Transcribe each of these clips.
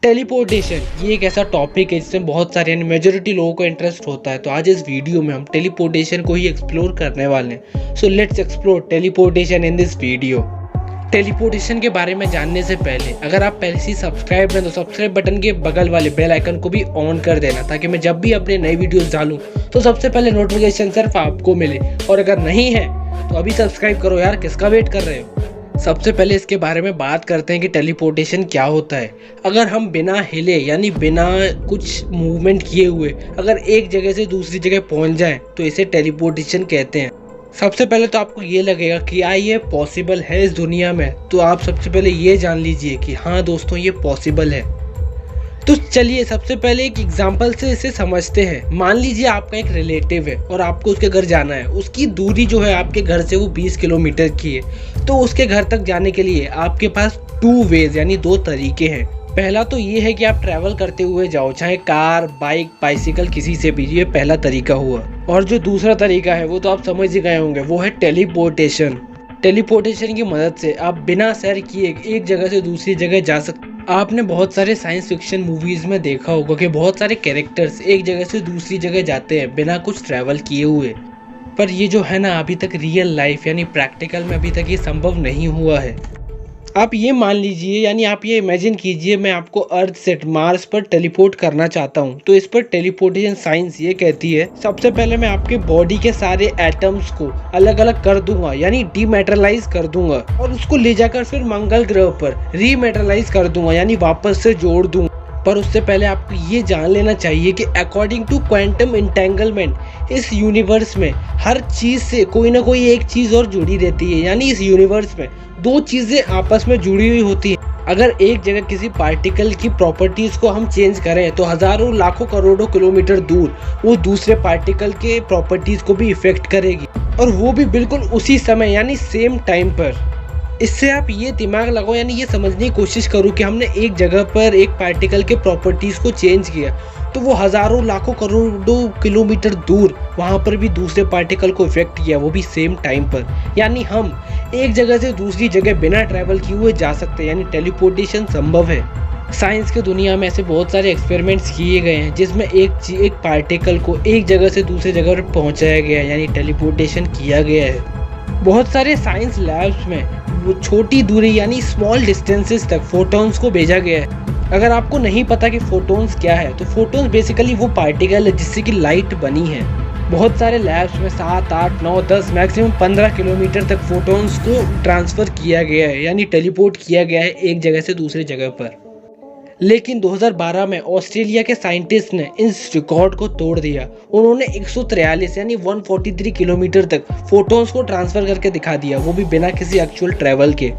Teleportation ये एक ऐसा टॉपिक है जिसमें बहुत सारे यानी मेजोरिटी लोगों को इंटरेस्ट होता है। तो आज इस वीडियो में हम टेलीपोर्टेशन को ही एक्सप्लोर करने वाले हैं। So let's explore teleportation in this video. Teleportation के बारे में जानने से पहले अगर आप पहले से सब्सक्राइब हैं तो सब्सक्राइब बटन के बगल वाले बेल आइकन को भी ऑन कर देना, ताकि मैं जब भी अपने नई वीडियोस डालूं तो सबसे पहले नोटिफिकेशन सिर्फ आपको मिले। और अगर नहीं है तो अभी सब्सक्राइब करो यार, किसका वेट कर रहे हो। सबसे पहले इसके बारे में बात करते हैं कि टेलीपोर्टेशन क्या होता है। अगर हम बिना हिले यानी बिना कुछ मूवमेंट किए हुए अगर एक जगह से दूसरी जगह पहुंच जाएं तो इसे टेलीपोर्टेशन कहते हैं। सबसे पहले तो आपको ये लगेगा कि क्या ये पॉसिबल है इस दुनिया में, तो आप सबसे पहले ये जान लीजिए कि हाँ दोस्तों, ये पॉसिबल है। तो चलिए सबसे पहले एक एग्जांपल से इसे समझते हैं। मान लीजिए आपका एक रिलेटिव है और आपको उसके घर जाना है। उसकी दूरी जो है आपके घर से वो 20 किलोमीटर की है। तो उसके घर तक जाने के लिए आपके पास 2 वेज यानी 2 तरीके हैं। पहला तो ये है कि आप ट्रैवल करते हुए जाओ, चाहे कार, बाइक, बाइसिकल, किसी से भी। ये पहला तरीका हुआ। और जो दूसरा तरीका है वो तो आप समझ ही गए होंगे, वो है टेलीपोर्टेशन। टेलीपोर्टेशन की मदद से आप बिना सैर किए एक जगह से दूसरी जगह जा सकते। आपने बहुत सारे साइंस फिक्शन मूवीज में देखा होगा कि बहुत सारे कैरेक्टर्स एक जगह से दूसरी जगह जाते हैं बिना कुछ ट्रैवल किए हुए। पर ये जो है ना, अभी तक रियल लाइफ यानी प्रैक्टिकल में अभी तक ये संभव नहीं हुआ है। आप ये मान लीजिए यानी आप ये इमेजिन कीजिए, मैं आपको अर्थ से मार्स पर टेलीपोर्ट करना चाहता हूँ। तो इस पर टेलीपोर्टेशन साइंस ये कहती है, सबसे पहले मैं आपके बॉडी के सारे एटम्स को अलग अलग कर दूंगा यानी डीमेटेरियलाइज कर दूंगा, और उसको ले जाकर फिर मंगल ग्रह पर रीमेटेरियलाइज कर दूंगा यानी वापस से जोड़ दूंगा। पर उससे पहले आपको ये जान लेना चाहिए कि अकॉर्डिंग टू क्वांटम इंटेंगलमेंट इस यूनिवर्स में हर चीज से कोई ना कोई एक चीज और जुड़ी रहती है। यानी इस यूनिवर्स में 2 चीजें आपस में जुड़ी हुई होती है। अगर एक जगह किसी पार्टिकल की प्रॉपर्टीज को हम चेंज करें तो हजारों लाखों करोड़ों किलोमीटर दूर वो दूसरे पार्टिकल के प्रॉपर्टीज को भी इफेक्ट करेगी, और वो भी बिल्कुल उसी समय यानी सेम टाइम पर। इससे आप ये दिमाग लगाओ यानी ये समझने की कोशिश करो कि हमने एक जगह पर एक पार्टिकल के प्रॉपर्टीज को चेंज किया तो वो हजारों लाखों करोड़ों किलोमीटर दूर वहां पर भी दूसरे पार्टिकल को इफेक्ट किया, वो भी सेम टाइम पर। यानी हम एक जगह से दूसरी जगह बिना ट्रैवल किए हुए जा सकते हैं, यानी टेलीपोर्टेशन संभव है। साइंस के दुनिया में ऐसे बहुत सारे एक्सपेरिमेंट्स किए गए हैं जिसमें एक पार्टिकल को एक जगह से दूसरी जगह पर पहुंचाया गया यानी टेलीपोर्टेशन किया गया है। बहुत सारे साइंस लैब्स में वो छोटी दूरी यानी स्मॉल डिस्टेंसेस तक फोटॉन्स को भेजा गया है। अगर आपको नहीं पता कि फोटॉन्स क्या है, तो फोटॉन्स बेसिकली वो पार्टिकल है जिससे कि लाइट बनी है। बहुत सारे लैब्स में 7, 8, 9, 10 मैक्सिमम 15 किलोमीटर तक फोटॉन्स को ट्रांसफर किया गया है यानी टेलीपोर्ट किया गया है एक जगह से दूसरी जगह पर। लेकिन 2012 में ऑस्ट्रेलिया के साइंटिस्ट ने इस रिकॉर्ड को तोड़ दिया। उन्होंने 143 यानी 143 किलोमीटर तक फोटॉन्स को ट्रांसफर करके दिखा दिया, वो भी बिना किसी एक्चुअल ट्रैवल के।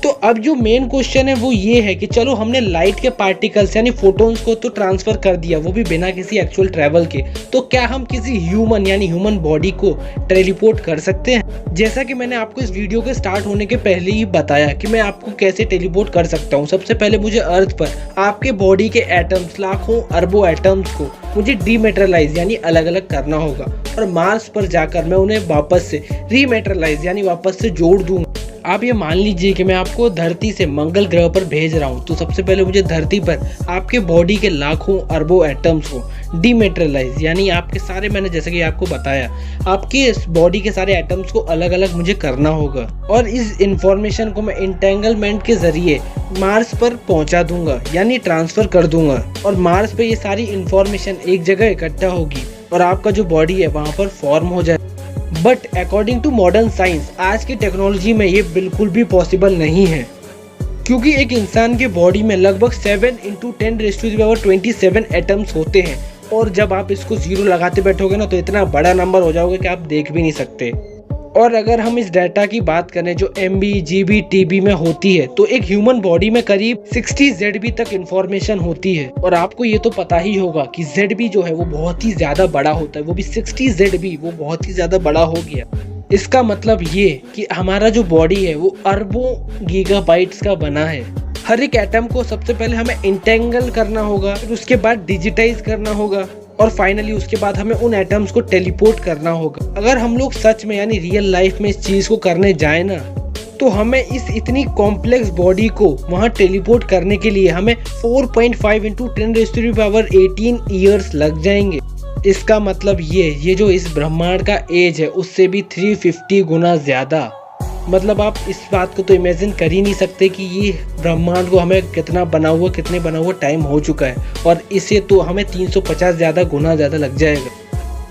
तो अब जो मेन क्वेश्चन है वो ये है कि चलो हमने लाइट के पार्टिकल्स यानी फोटॉन्स को तो ट्रांसफर कर दिया, वो भी बिना किसी एक्चुअल ट्रैवल के, तो क्या हम किसी ह्यूमन यानी ह्यूमन बॉडी को टेलीपोर्ट कर सकते हैं? जैसा कि मैंने आपको इस वीडियो के स्टार्ट होने के पहले ही बताया कि मैं आपको कैसे टेलीपोर्ट कर सकता हूँ। सबसे पहले मुझे अर्थ पर आपके बॉडी के एटम्स, लाखों अरबों एटम्स को मुझे डीमेटेरियलाइज यानी अलग अलग करना होगा, और मार्स पर जाकर मैं उन्हें वापस से रीमेटेरियलाइज यानी वापस से जोड़ दूंगा। आप ये मान लीजिए कि मैं आपको धरती से मंगल ग्रह पर भेज रहा हूँ, तो सबसे पहले मुझे धरती पर आपके बॉडी के लाखों अरबों एटम्स को डीमेटेरियलाइज यानी आपके सारे, मैंने जैसे कि आपको बताया, आपके बॉडी के सारे एटम्स को अलग अलग मुझे करना होगा, और इस इंफॉर्मेशन को मैं इंटेंगलमेंट के जरिए मार्स पर पहुंचा दूंगा यानी ट्रांसफर कर दूंगा, और मार्स पे ये सारी इंफॉर्मेशन एक जगह इकट्ठा होगी और आपका जो बॉडी है वहां पर फॉर्म हो जाए। But according to modern science आज की टेक्नोलॉजी में ये बिल्कुल भी पॉसिबल नहीं है, क्योंकि एक इंसान के बॉडी में लगभग 7 × 10⁻27 एटम्स होते हैं, और जब आप इसको 0 लगाते बैठोगे ना तो इतना बड़ा नंबर हो जाओगे कि आप देख भी नहीं सकते। और अगर हम इस डाटा की बात करें जो MB, GB, TB में होती है, तो एक ह्यूमन बॉडी में करीब 60 ZB तक इंफॉर्मेशन होती है। और आपको ये तो पता ही होगा कि ZB जो है वो बहुत ही ज्यादा बड़ा होता है, वो भी 60 ZB, वो बहुत ही ज्यादा बड़ा हो गया। इसका मतलब ये कि हमारा जो बॉडी है वो अरबों गीगाबाइट्स का बना है। हर एक एटम को सबसे पहले हमें इंटेंगल करना होगा, फिर उसके बाद डिजिटाइज करना होगा, और फाइनली उसके बाद हमें उन एटम्स को टेलीपोर्ट करना होगा। अगर हम लोग सच में यानी रियल लाइफ में इस चीज को करने जाए ना, तो हमें इस इतनी कॉम्प्लेक्स बॉडी को वहाँ टेलीपोर्ट करने के लिए हमें 4.5 इंटू 10⁻18 ईयर्स लग जाएंगे। इसका मतलब ये जो इस ब्रह्मांड का एज है उससे भी 350 गुना ज़्यादा। मतलब आप इस बात को तो इमेजिन कर ही नहीं सकते कि ये ब्रह्मांड को हमें कितने बना हुआ टाइम हो चुका है, और इसे तो हमें 350 गुना ज़्यादा लग जाएगा।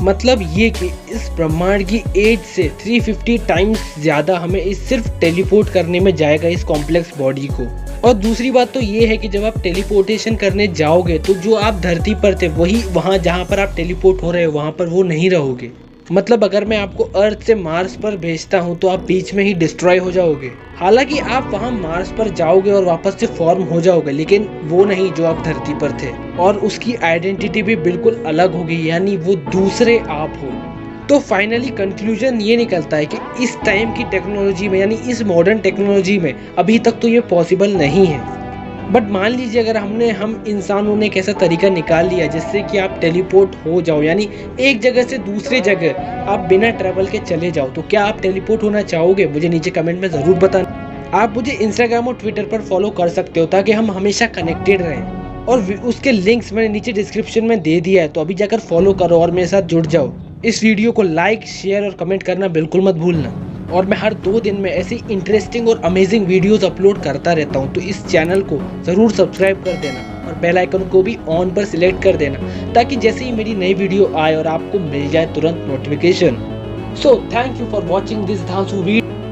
मतलब ये कि इस ब्रह्मांड की एज से 350 टाइम्स ज़्यादा हमें इस सिर्फ टेलीपोर्ट करने में जाएगा इस कॉम्प्लेक्स बॉडी को। और दूसरी बात तो ये है कि जब आप टेलीपोर्टेशन करने जाओगे तो जो आप धरती पर थे वही वहाँ जहाँ पर आप टेलीपोर्ट हो रहे हो वहाँ पर वो नहीं रहोगे। मतलब अगर मैं आपको अर्थ से मार्स पर भेजता हूँ तो आप बीच में ही डिस्ट्रॉय हो जाओगे। हालांकि आप वहाँ मार्स पर जाओगे और वापस से फॉर्म हो जाओगे, लेकिन वो नहीं जो आप धरती पर थे, और उसकी आइडेंटिटी भी बिल्कुल अलग होगी, यानी वो दूसरे आप हो। तो फाइनली कंक्लूजन ये निकलता है कि इस टाइम की टेक्नोलॉजी में, यानी इस मॉडर्न टेक्नोलॉजी में अभी तक तो ये पॉसिबल नहीं है। बट मान लीजिए अगर हम इंसानों ने एक ऐसा तरीका निकाल लिया जिससे कि आप टेलीपोर्ट हो जाओ, यानी एक जगह से दूसरे जगह आप बिना ट्रैवल के चले जाओ, तो क्या आप टेलीपोर्ट होना चाहोगे? मुझे नीचे कमेंट में ज़रूर बताना। आप मुझे इंस्टाग्राम और ट्विटर पर फॉलो कर सकते हो ताकि हम हमेशा कनेक्टेड रहें, और उसके लिंक्स मैंने नीचे डिस्क्रिप्शन में दे दिया है, तो अभी जाकर फॉलो करो और मेरे साथ जुड़ जाओ। इस वीडियो को लाइक, शेयर और कमेंट करना बिल्कुल मत भूलना। और मैं हर 2 दिन में ऐसी इंटरेस्टिंग और अमेजिंग वीडियोस अपलोड करता रहता हूँ, तो इस चैनल को ज़रूर सब्सक्राइब कर देना और बेल आइकन को भी ऑन पर सिलेक्ट कर देना, ताकि जैसे ही मेरी नई वीडियो आए और आपको मिल जाए तुरंत notification. So thank you for watching this धांसू वीडियो।